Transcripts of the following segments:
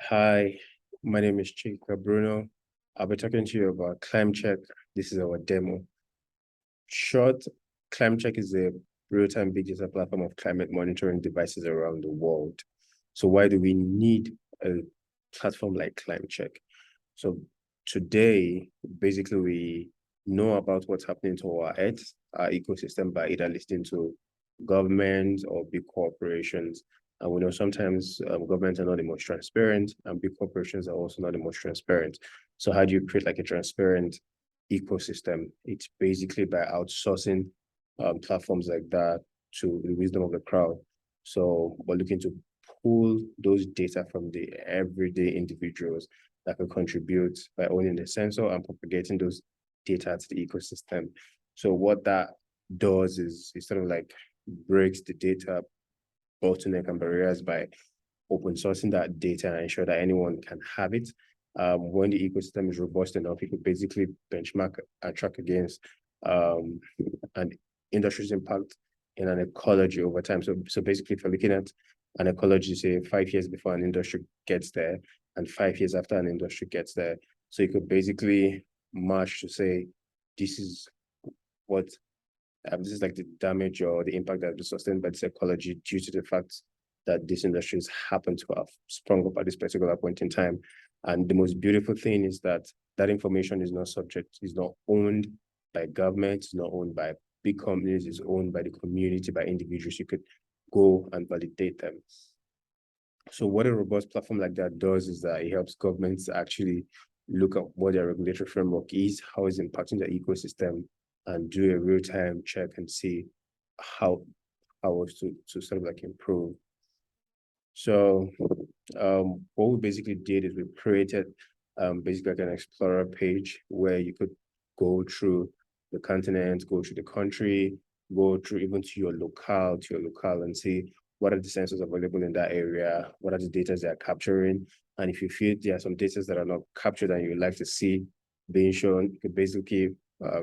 Hi, my name is Chica Bruno. I'll be talking to you about Climecheck. This is our demo. Short, Climecheck is a real-time big data platform of climate monitoring devices around the world. So why do we need a platform like Climecheck? So today, basically, we know about what's happening to our Earth, our ecosystem, by either listening to governments or big corporations. And we know sometimes governments are not the most transparent, and big corporations are also not the most transparent. So how do you create like a transparent ecosystem? It's basically by outsourcing platforms like that to the wisdom of the crowd. So we're looking to pull those data from the everyday individuals that can contribute by owning the sensor and propagating those data to the ecosystem. So what that does is it sort of like breaks the data bottleneck and barriers by open sourcing that data and ensure that anyone can have it. When the ecosystem is robust enough, you could basically benchmark and track against an industry's impact in an ecology over time. So basically, if you're looking at an ecology, say 5 years before an industry gets there, and 5 years after an industry gets there, so you could basically march to say, this is what this is like the damage or the impact that is sustained by this ecology due to the fact that these industries happen to have sprung up at this particular point in time. And the most beautiful thing is that that information is not owned by government, it's not owned by big companies, it's owned by the community, by individuals. You could go and validate them. So what a robust platform like that does is that it helps governments actually look at what their regulatory framework is, how it's impacting the ecosystem, and do a real-time check and see how to sort of like improve. So what we basically did is we created basically like an explorer page where you could go through the continent, go through the country, go through even to your locale, and see what are the sensors available in that area, what are the data they are capturing. And if you feel there are some data that are not captured and you would like to see being shown, you could basically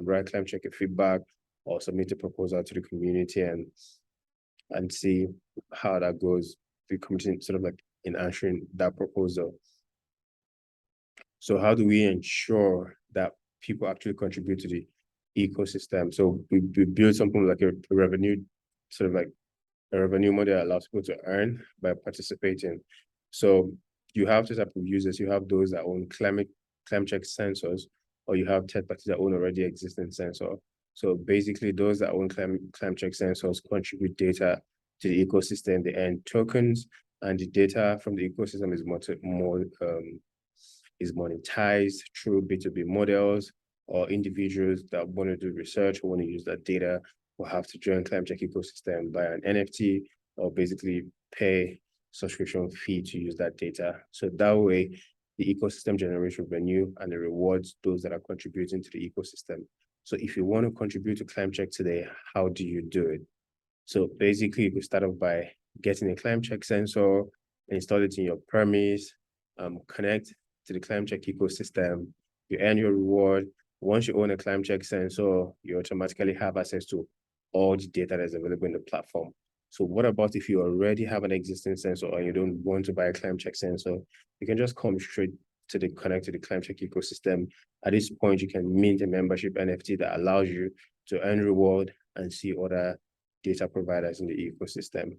write Climecheck a feedback or submit a proposal to the community and see how that goes. The community sort of like in answering that proposal. So how do we ensure that people actually contribute to the ecosystem? So we build something like a revenue, sort of like a revenue model that allows people to earn by participating. So you have two types of users. You have those that own Climecheck sensors, or you have third parties that own already existing sensor. So basically, those that own Climecheck sensors contribute data to the ecosystem. They earn tokens, and the data from the ecosystem is monetized through B2B models, or individuals that want to do research or want to use that data will have to join Climecheck ecosystem by an NFT or basically pay subscription fee to use that data. So that way, the ecosystem generates revenue and it rewards those that are contributing to the ecosystem. So if you want to contribute to Climecheck today, how do you do it? So basically, you could start off by getting a Climecheck sensor, install it in your premise, connect to the Climecheck ecosystem, you earn your reward. Once you own a Climecheck sensor, you automatically have access to all the data that's available in the platform. So what about if you already have an existing sensor and you don't want to buy a Climecheck sensor? You can just come straight to the connect to the Climecheck ecosystem. At this point, you can mint a membership NFT that allows you to earn reward and see other data providers in the ecosystem.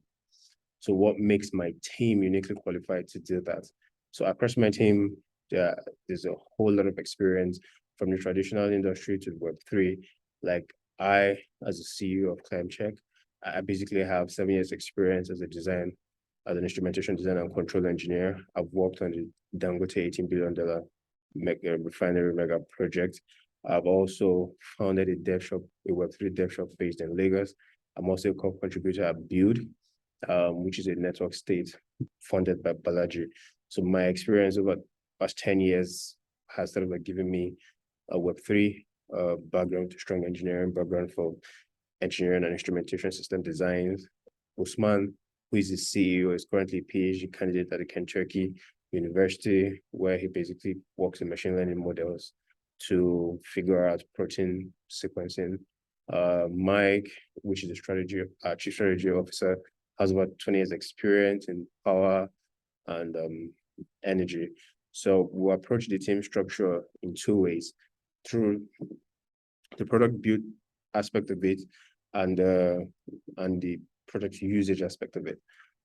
So what makes my team uniquely qualified to do that? So across my team, there's a whole lot of experience from the traditional industry to Web3. Like I, as a CEO of Climecheck, I basically have 7 years experience as an instrumentation designer and control engineer. I've worked on the Dangote $18 billion refinery mega project. I've also founded a Web3 dev shop based in Lagos. I'm also a co-contributor at Build, which is a network state funded by Balaji. So my experience over the past 10 years has sort of like given me a Web3 background, strong engineering background for engineering and instrumentation system designs. Usman, who is the CEO, is currently a PhD candidate at the Kentucky University, where he basically works in machine learning models to figure out protein sequencing. Mike, which is a chief strategy officer, has about 20 years experience in power and energy. So we'll approach the team structure in two ways: through the product build aspect of it and the product usage aspect of it.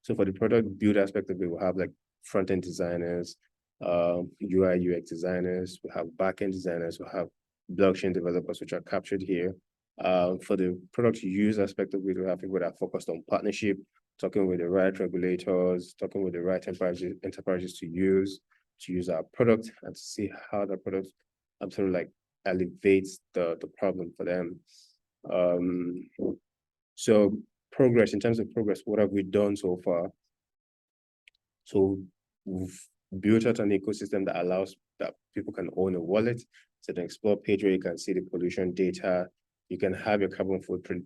So for the product build aspect of it, we'll have like front-end designers, UI UX designers, we have back-end designers, we have blockchain developers, which are captured here. For the product use aspect of it, we have people that are focused on partnership, talking with the right regulators, talking with the right enterprises to use our product and to see how the product sort of like elevates the problem for them. So progress, in terms of progress, what have we done so far? So we've built out an ecosystem that allows that people can own a wallet. So the explore page where you can see the pollution data. You can have your carbon footprint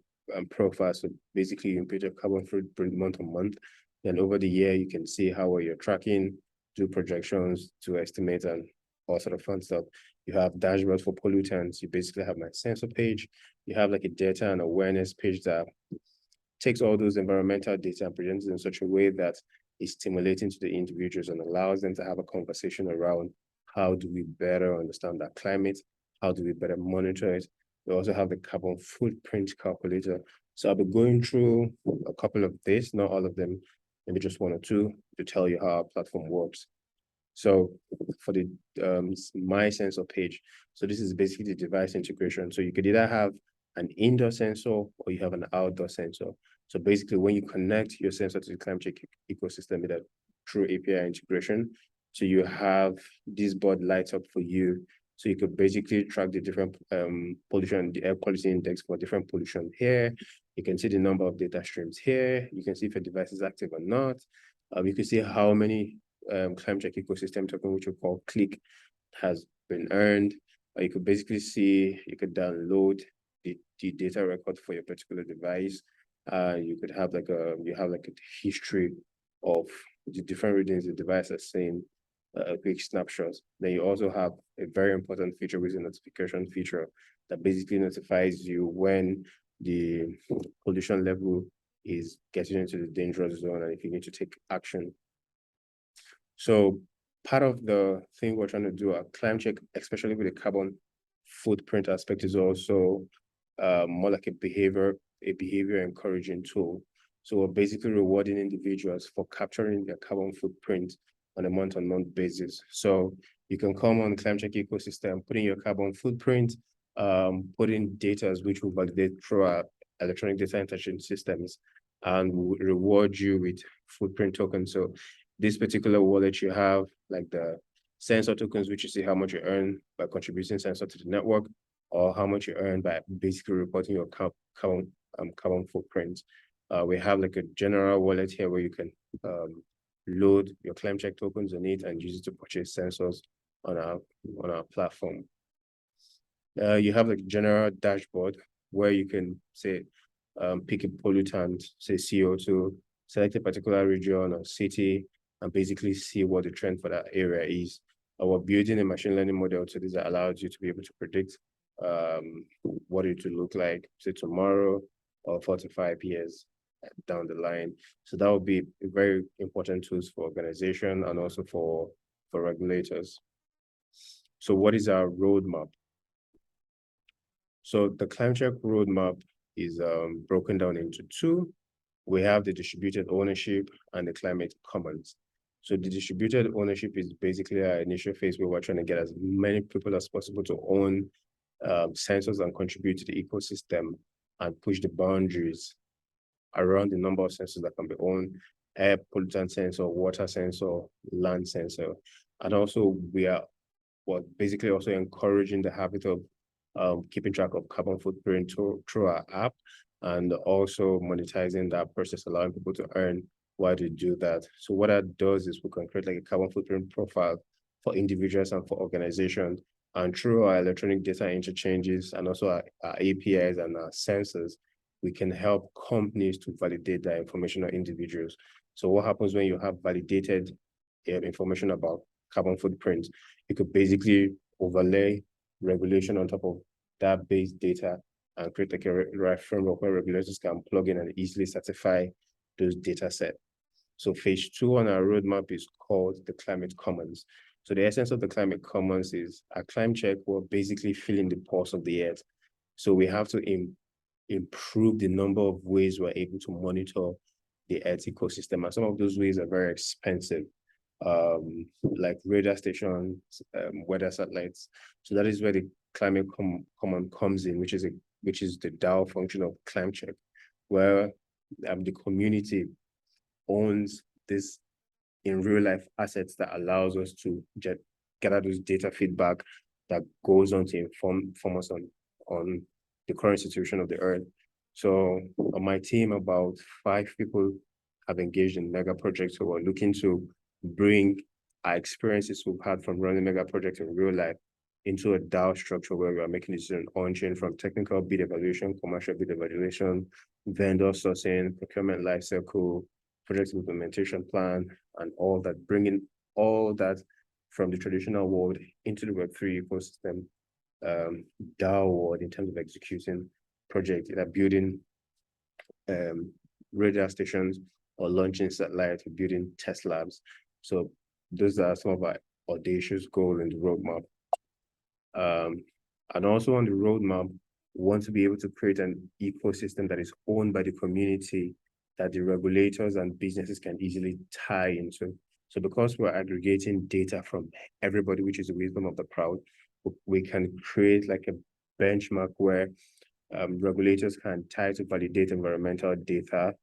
profile. So basically you input your carbon footprint month on month. Then over the year, you can see how well you're tracking, do projections to estimate and all sort of fun stuff. You have dashboards for pollutants. You basically have my sensor page. You have like a data and awareness page that takes all those environmental data and presents it in such a way that is stimulating to the individuals and allows them to have a conversation around how do we better understand that climate, how do we better monitor it. We also have the carbon footprint calculator. So I'll be going through a couple of this, not all of them, maybe just one or two, to tell you how our platform works. So for the my sensor page, so this is basically the device integration. So you could either have an indoor sensor or you have an outdoor sensor. So basically when you connect your sensor to the Climecheck ecosystem with a true API integration, so you have this board lights up for you. So you could basically track the different pollution, the air quality index for different pollution here. You can see the number of data streams here. You can see if your device is active or not. You can see how many Climecheck ecosystem token, which we call click, has been earned. You could basically see, you could download the data record for your particular device. You could have like a history of the different readings the device has seen, a quick snapshot. Then you also have a very important feature, which is a notification feature that basically notifies you when the pollution level is getting into the dangerous zone and if you need to take action. So part of the thing we're trying to do at Climecheck, especially with the carbon footprint aspect, is also more like a behavior encouraging tool. So we're basically rewarding individuals for capturing their carbon footprint on a month-on-month basis. So you can come on the Climecheck ecosystem, put in your carbon footprint, put in data which will validate through our electronic data interchange systems, and will reward you with footprint tokens. So this particular wallet, you have like the sensor tokens, which you see how much you earn by contributing sensor to the network, or how much you earn by basically reporting your carbon footprint. We have like a general wallet here where you can load your Climecheck tokens on it and use it to purchase sensors on our platform. You have like a general dashboard where you can say pick a pollutant, say CO2, select a particular region or city, and basically see what the trend for that area is. We're building a machine learning model to this that allows you to be able to predict what it will look like, say tomorrow or 4 to 5 years down the line. So that would be a very important tools for organization and also for regulators. So what is our roadmap? So the Climecheck roadmap is broken down into two. We have the distributed ownership and the climate commons. So the distributed ownership is basically our initial phase where we're trying to get as many people as possible to own sensors and contribute to the ecosystem and push the boundaries around the number of sensors that can be owned: air pollutant sensor, water sensor, land sensor. And also we are basically also encouraging the habit of keeping track of carbon footprint through our app, and also monetizing that process, allowing people to earn while they do that. So what that does is we can create like a carbon footprint profile for individuals and for organizations. And through our electronic data interchanges and also our APIs and our sensors, we can help companies to validate that information on individuals. So what happens when you have validated information about carbon footprint? You could basically overlay regulation on top of that base data and create like a right framework where regulators can plug in and easily certify those data sets. So phase 2 on our roadmap is called the Climate Commons. So the essence of the Climate Commons is a Climecheck will basically fill in the pulse of the earth. So we have to improve the number of ways we're able to monitor the Earth ecosystem. And some of those ways are very expensive, like radar stations, weather satellites. So that is where the Climate Common comes in, which is the DAO function of Climecheck, where the community owns this in real life assets that allows us to gather those data feedback that goes on to inform us on the current situation of the earth. So on my team, about 5 people have engaged in mega projects who are looking to bring our experiences we've had from running mega projects in real life into a DAO structure where we are making decisions on-chain, from technical bid evaluation, commercial bid evaluation, vendor sourcing, procurement lifecycle, project implementation plan, and all that, bringing all that from the traditional world into the Web3 ecosystem, DAO world, in terms of executing projects, either building radar stations or launching satellites, or building test labs. So those are some of our audacious goals in the roadmap. And also on the roadmap, we want to be able to create an ecosystem that is owned by the community, that the regulators and businesses can easily tie into. So because we're aggregating data from everybody, which is the wisdom of the crowd, we can create like a benchmark where regulators can tie to validate environmental data.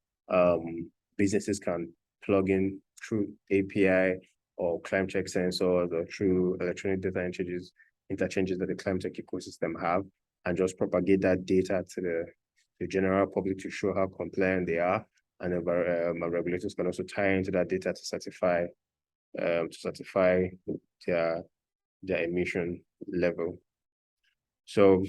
Businesses can plug in through API or Climecheck sensors or through electronic data interchanges that the Climecheck ecosystem have, and just propagate that data to the general public to show how compliant they are. And regulators can also tie into that data to certify their emission level. So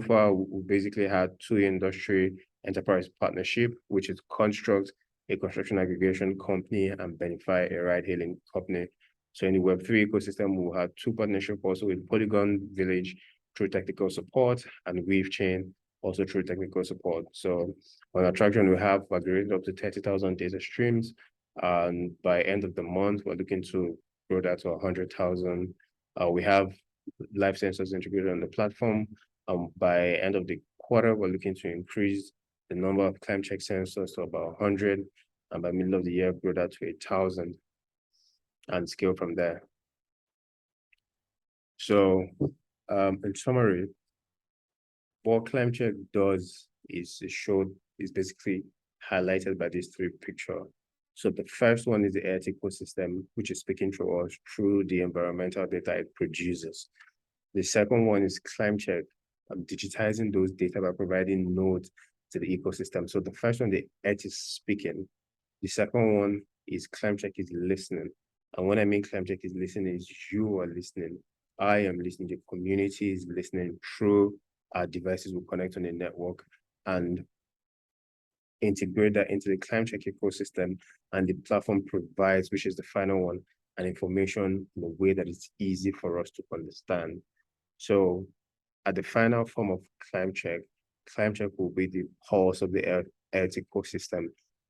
far, we basically had 2 industry enterprise partnership, which is Construct, a construction aggregation company, and Benify, a ride-hailing company. So in the Web3 ecosystem, we had 2 partnerships also with Polygon Village through technical support, and WaveChain also through technical support. So on Attraction, we have aggregated up to 30,000 data streams. And by end of the month, we're looking to grow that to 100,000. We have live sensors integrated on the platform. By end of the quarter, we're looking to increase the number of Climecheck sensors to about 100. And by middle of the year, grow that to 1,000 and scale from there. So in summary, what Climecheck does is basically highlighted by these 3 pictures. So the first one is the Earth ecosystem, which is speaking to us through the environmental data it produces. The second one is Climecheck, digitizing those data by providing nodes to the ecosystem. So the first one, the Earth is speaking. The second one is Climecheck is listening. And when I mean Climecheck is listening, is you are listening. I am listening. The community is listening through our devices will connect on the network and integrate that into the Climecheck ecosystem, and the platform provides, which is the final one, an information in a way that is easy for us to understand. So at the final form of Climecheck will be the pulse of the Earth ecosystem,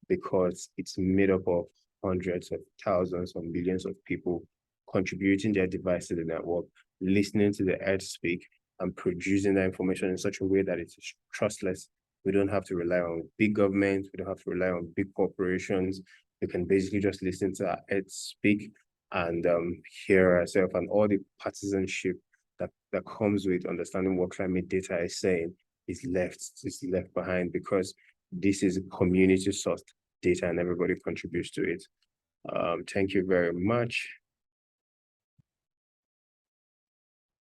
because it's made up of hundreds of thousands or millions of people contributing their device to the network, listening to the Earth speak, and producing that information in such a way that it's trustless. We don't have to rely on big governments. We don't have to rely on big corporations. We can basically just listen to our Earth speak and hear ourselves, and all the partisanship that comes with understanding what climate data is saying is left behind, because this is community sourced data and everybody contributes to it. Thank you very much.